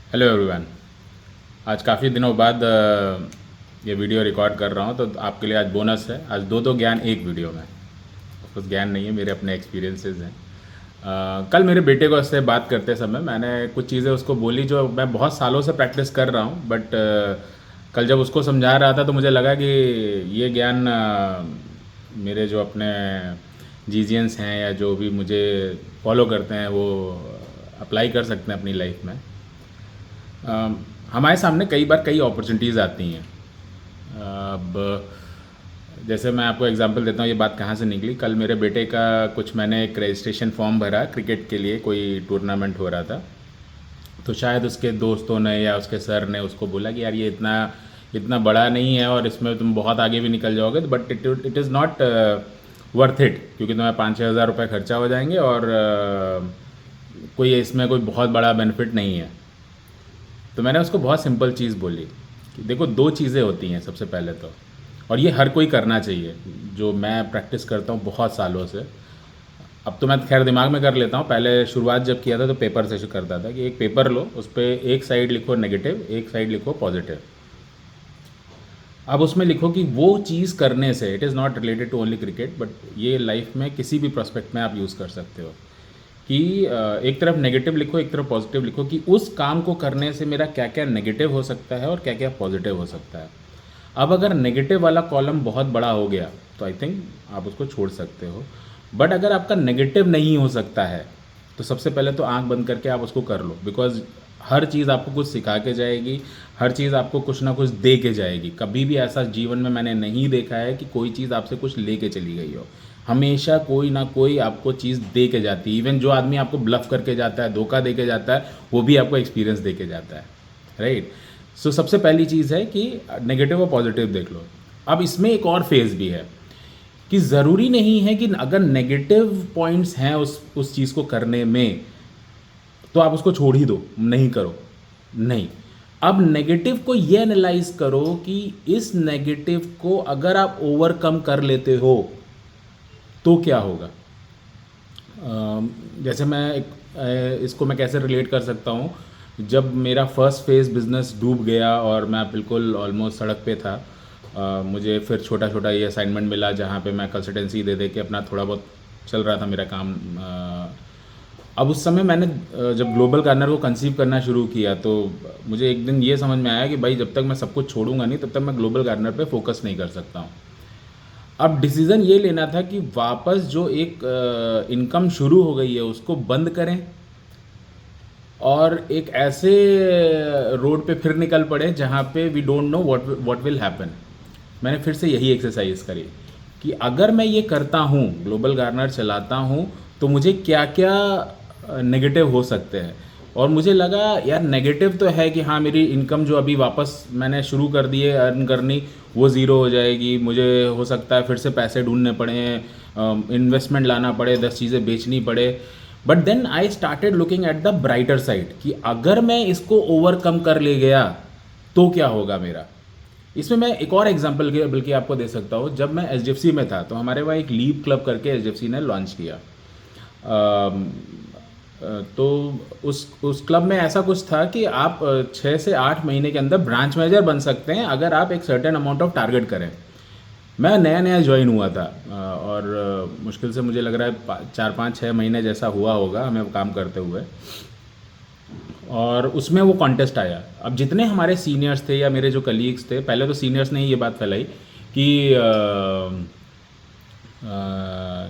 Hello everyone. आज काफ़ी दिनों बाद ये वीडियो रिकॉर्ड कर रहा हूँ, तो आपके लिए आज बोनस है। आज दो ज्ञान एक वीडियो में। कुछ ज्ञान नहीं है, मेरे अपने एक्सपीरियंसेस हैं। कल मेरे बेटे को उससे बात करते समय मैंने कुछ चीज़ें उसको बोली जो मैं बहुत सालों से प्रैक्टिस कर रहा हूँ, बट कल जब उसको समझा रहा था तो मुझे लगा कि ये ज्ञान मेरे जो अपने जीजियंस हैं या जो भी मुझे फॉलो करते हैं वो अप्लाई कर सकते हैं अपनी लाइफ में। हमारे सामने कई बार कई अपॉर्चुनिटीज़ आती हैं। अब जैसे मैं आपको एग्जांपल देता हूँ, ये बात कहाँ से निकली। कल मेरे बेटे का कुछ मैंने एक रजिस्ट्रेशन फॉर्म भरा क्रिकेट के लिए, कोई टूर्नामेंट हो रहा था। तो शायद उसके दोस्तों ने या उसके सर ने उसको बोला कि यार ये इतना इतना बड़ा नहीं है और इसमें तुम बहुत आगे भी निकल जाओगे, but it is not worth it, क्योंकि तुम्हें 5-6 हज़ार रुपये खर्चा हो जाएंगे और कोई इसमें कोई बहुत बड़ा बेनिफिट नहीं है। तो मैंने उसको बहुत सिंपल चीज़ बोली कि देखो, दो चीज़ें होती हैं सबसे पहले तो, और ये हर कोई करना चाहिए, जो मैं प्रैक्टिस करता हूँ बहुत सालों से। अब तो मैं खैर दिमाग में कर लेता हूँ, पहले शुरुआत जब किया था तो पेपर से करता था कि एक पेपर लो, उस पर एक साइड लिखो नेगेटिव, एक साइड लिखो पॉजिटिव। अब उसमें लिखो कि वो चीज़ करने से, it is not related to only cricket, but ये लाइफ में किसी भी प्रोस्पेक्ट में आप यूज़ कर सकते हो कि एक तरफ नेगेटिव लिखो, एक तरफ पॉजिटिव लिखो कि उस काम को करने से मेरा क्या क्या नेगेटिव हो सकता है और क्या क्या पॉजिटिव हो सकता है। अब अगर नेगेटिव वाला कॉलम बहुत बड़ा हो गया तो आई थिंक आप उसको छोड़ सकते हो, बट अगर आपका नेगेटिव नहीं हो सकता है तो सबसे पहले तो आंख बंद करके आप उसको कर लो, बिकॉज हर चीज़ आपको कुछ सिखा के जाएगी, हर चीज़ आपको कुछ ना कुछ दे के जाएगी। कभी भी ऐसा जीवन में मैंने नहीं देखा है कि कोई चीज़ आपसे कुछ ले के चली गई हो। हमेशा कोई ना कोई आपको चीज़ दे के जाती है। इवन जो आदमी आपको ब्लफ करके जाता है, धोखा दे के जाता है, वो भी आपको एक्सपीरियंस दे के जाता है, राइट। सो सबसे पहली चीज़ है कि नेगेटिव और पॉजिटिव देख लो। अब इसमें एक और फेज़ भी है कि ज़रूरी नहीं है कि अगर नेगेटिव पॉइंट्स हैं उस चीज़ को करने में तो आप उसको छोड़ ही दो, नहीं करो, नहीं। अब नेगेटिव को ये एनालाइज करो कि इस नेगेटिव को अगर आप ओवरकम कर लेते हो तो क्या होगा। जैसे मैं इसको मैं कैसे रिलेट कर सकता हूँ। जब मेरा फर्स्ट फेज़ बिज़नेस डूब गया और मैं बिल्कुल ऑलमोस्ट सड़क पे था, मुझे फिर छोटा छोटा ये असाइनमेंट मिला जहाँ पे मैं कंसल्टेंसी दे दे के अपना थोड़ा बहुत चल रहा था मेरा काम। अब उस समय मैंने जब ग्लोबल गार्डनर को कंसीव करना शुरू किया तो मुझे एक दिन ये समझ में आया कि भाई जब तक मैं सब कुछ छोड़ूंगा नहीं तब तक मैं ग्लोबल गार्डनर पे फोकस नहीं कर सकता हूँ। अब डिसीज़न ये लेना था कि वापस जो एक इनकम शुरू हो गई है उसको बंद करें और एक ऐसे रोड पे फिर निकल पड़े जहाँ पे we don't know what will happen. मैंने फिर से यही एक्सरसाइज करी कि अगर मैं ये करता हूँ, ग्लोबल गार्डनर चलाता हूँ, तो मुझे क्या क्या नेगेटिव हो सकते हैं। और मुझे लगा यार नेगेटिव तो है कि हाँ, मेरी इनकम जो अभी वापस मैंने शुरू कर दी है अर्न करनी, वो ज़ीरो हो जाएगी। मुझे हो सकता है फिर से पैसे ढूंढने पड़े, इन्वेस्टमेंट लाना पड़े, 10 चीज़ें बेचनी पड़े। But then I started looking at the brighter side कि अगर मैं इसको ओवरकम कर ले गया तो क्या होगा मेरा। इसमें मैं एक और एग्जांपल बल्कि आपको दे सकता हूँ। जब मैं एचडीएफसी में था तो हमारे वहाँ एक लीप क्लब करके एचडीएफसी ने लॉन्च किया। तो उस क्लब में ऐसा कुछ था कि आप 6 से 8 महीने के अंदर ब्रांच मैनेजर बन सकते हैं अगर आप एक सर्टेन अमाउंट ऑफ टारगेट करें। मैं नया नया ज्वाइन हुआ था और मुश्किल से मुझे लग रहा है 4-5-6 महीने जैसा हुआ होगा हमें काम करते हुए। और उसमें वो कॉन्टेस्ट आया। अब जितने हमारे सीनियर्स थे या मेरे जो कलीग्स थे, पहले तो सीनियर्स ने ही ये बात फैलाई कि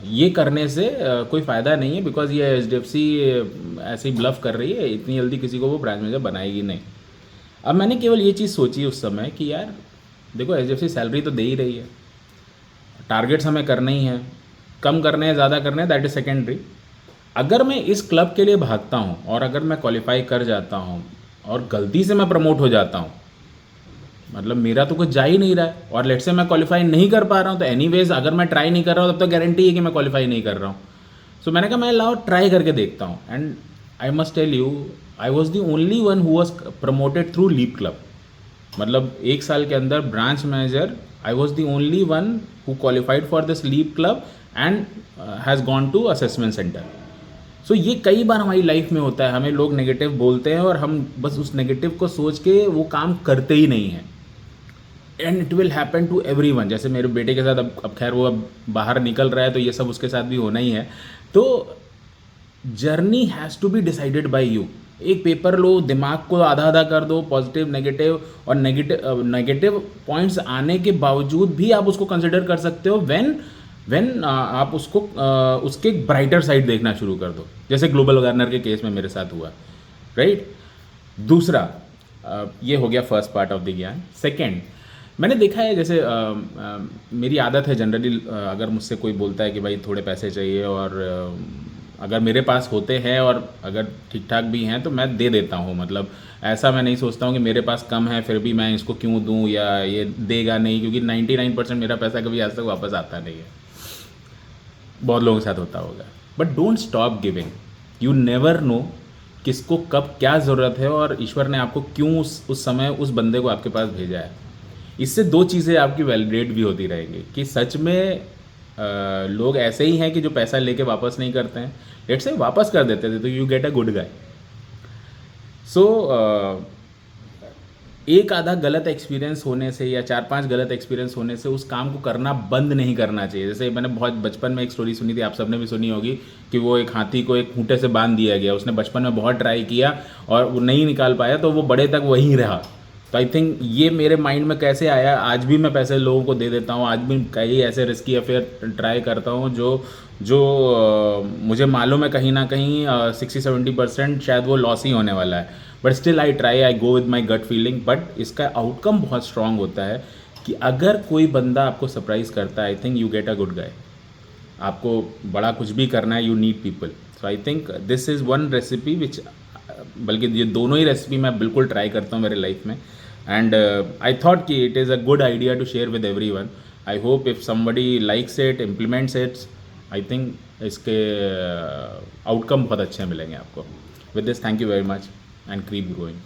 ये करने से कोई फ़ायदा नहीं है, बिकॉज ये एचडीएफसी ऐसे ही ब्लफ कर रही है, इतनी जल्दी किसी को वो ब्रांच मैनेजर बनाएगी नहीं। अब मैंने केवल ये चीज़ सोची उस समय कि यार देखो, एचडीएफसी सैलरी तो दे ही रही है, टारगेट्स हमें करने ही हैं, कम करने हैं ज़्यादा करने हैं दैट इज़ सेकेंडरी। अगर मैं इस क्लब के लिए भागता हूँ और अगर मैं क्वालिफाई कर जाता हूँ और गलती से मैं प्रमोट हो जाता हूँ, मतलब मेरा तो कुछ जा ही नहीं रहा है, और लेट से मैं क्वालिफाई नहीं कर पा रहा हूँ तो एनीवेज अगर मैं ट्राई नहीं कर रहा हूँ तब तो गारंटी है कि मैं क्वालिफाई नहीं कर रहा हूँ। सो मैंने कहा मैं लाओ ट्राई करके देखता हूँ। And I must tell you, I was the only one who was promoted through leap club. मतलब 1 साल के अंदर branch manager, I was the only one who qualified for this leap club and has gone to assessment centre. So ये कई बार हमारी life में होता है, हमें लोग नेगेटिव बोलते हैं और हम बस उस नेगेटिव को सोच के वो काम करते ही नहीं हैं। And it will happen to everyone. जैसे मेरे बेटे के साथ अब खैर वो अब बाहर निकल रहा है तो ये सब उसके साथ भी होना ही है। तो journey has to be decided by you. एक पेपर लो, दिमाग को आधा आधा कर दो, पॉजिटिव नेगेटिव, और नेगेटिव पॉइंट्स आने के बावजूद भी आप उसको कंसिडर कर सकते हो व्हेन आप उसको उसके ब्राइटर साइड देखना शुरू कर दो, जैसे ग्लोबल वार्नर के केस में मेरे साथ हुआ, राइट। दूसरा, ये हो गया फर्स्ट पार्ट ऑफ द ज्ञान। सेकेंड, मैंने देखा है जैसे मेरी आदत है जनरली, अगर मुझसे कोई बोलता है कि भाई थोड़े पैसे चाहिए और अगर मेरे पास होते हैं और अगर ठीक ठाक भी हैं तो मैं दे देता हूँ। मतलब ऐसा मैं नहीं सोचता हूँ कि मेरे पास कम है फिर भी मैं इसको क्यों दूँ या ये देगा नहीं, क्योंकि 99% मेरा पैसा कभी आज तक वापस आता नहीं है। बहुत लोगों के साथ होता होगा। But don't stop giving. You never know किसको कब क्या ज़रूरत है और ईश्वर ने आपको क्यों उस समय उस बंदे को आपके पास भेजा है। इससे दो चीज़ें आपकी वैलिडेट भी होती रहेंगी कि सच में लोग ऐसे ही हैं कि जो पैसा लेके वापस नहीं करते हैं, लेट्स से वापस कर देते थे तो you get a good guy. So एक आधा गलत एक्सपीरियंस होने से या 4-5 गलत एक्सपीरियंस होने से उस काम को करना बंद नहीं करना चाहिए। जैसे मैंने बहुत बचपन में एक स्टोरी सुनी थी, आप सबने भी सुनी होगी, कि वो एक हाथी को एक खूंटे से बांध दिया गया। उसने बचपन में बहुत ट्राई किया और वो नहीं निकाल पाया तो वो बड़े तक वहीं रहा। तो आई थिंक ये मेरे माइंड में कैसे आया, आज भी मैं पैसे लोगों को दे देता हूँ, आज भी कई ऐसे रिस्की अफेयर ट्राई करता हूँ जो मुझे मालूम है कहीं ना कहीं 60-70% शायद वो लॉस ही होने वाला है, but still I try, I go with my gut feeling. But इसका आउटकम बहुत स्ट्रांग होता है कि अगर कोई बंदा आपको सरप्राइज़ करता है, I think you get a good guy. आपको बड़ा कुछ भी करना है, you need people. So I think this is one recipe which, बल्कि ये दोनों ही रेसिपी मैं बिल्कुल ट्राई करता हूँ मेरे लाइफ में। एंड आई थॉट कि it is a good idea to share with everyone. I hope if somebody likes it, implements it, I think इसके आउटकम बहुत अच्छे मिलेंगे आपको। With this, thank you very much and keep growing.